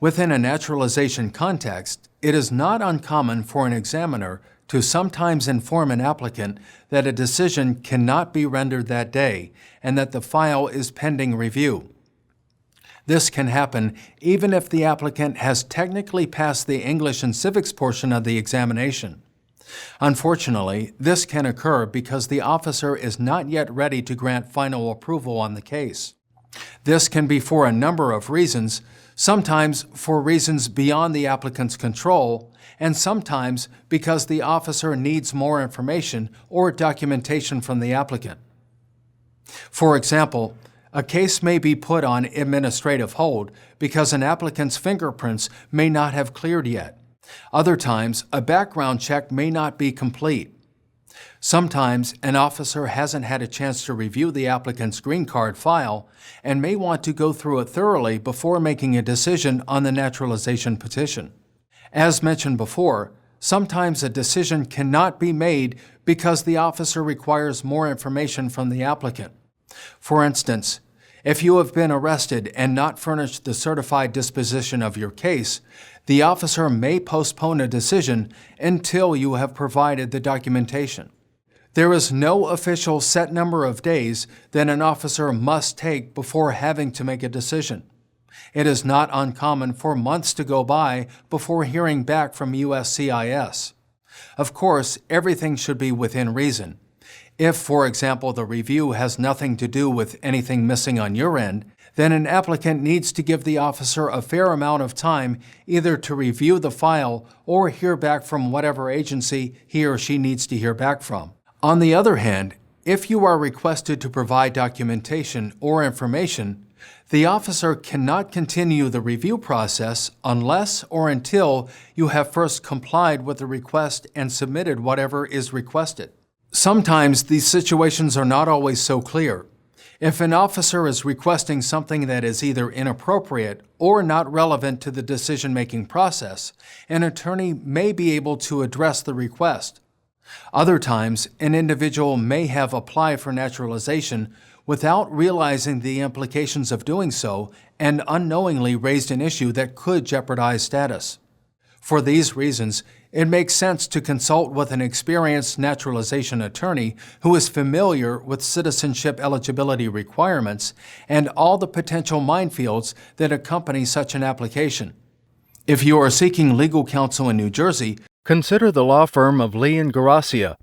Within a naturalization context, it is not uncommon for an examiner to sometimes inform an applicant that a decision cannot be rendered that day and that the file is pending review. This can happen even if the applicant has technically passed the English and civics portion of the examination. Unfortunately, this can occur because the officer is not yet ready to grant final approval on the case. This can be for a number of reasons, sometimes for reasons beyond the applicant's control, and sometimes because the officer needs more information or documentation from the applicant. For example, a case may be put on administrative hold because an applicant's fingerprints may not have cleared yet. Other times, a background check may not be complete. Sometimes, an officer hasn't had a chance to review the applicant's green card file and may want to go through it thoroughly before making a decision on the naturalization petition. As mentioned before, sometimes a decision cannot be made because the officer requires more information from the applicant. For instance, if you have been arrested and not furnished the certified disposition of your case, the officer may postpone a decision until you have provided the documentation. There is no official set number of days that an officer must take before having to make a decision. It is not uncommon for months to go by before hearing back from USCIS. Of course, everything should be within reason. If, for example, the review has nothing to do with anything missing on your end, then an applicant needs to give the officer a fair amount of time either to review the file or hear back from whatever agency he or she needs to hear back from. On the other hand, if you are requested to provide documentation or information, the officer cannot continue the review process unless or until you have first complied with the request and submitted whatever is requested. Sometimes these situations are not always so clear. If an officer is requesting something that is either inappropriate or not relevant to the decision-making process, an attorney may be able to address the request. Other times, an individual may have applied for naturalization without realizing the implications of doing so and unknowingly raised an issue that could jeopardize status. For these reasons, it makes sense to consult with an experienced naturalization attorney who is familiar with citizenship eligibility requirements and all the potential minefields that accompany such an application. If you are seeking legal counsel in New Jersey, consider the law firm of Lee & Garcia,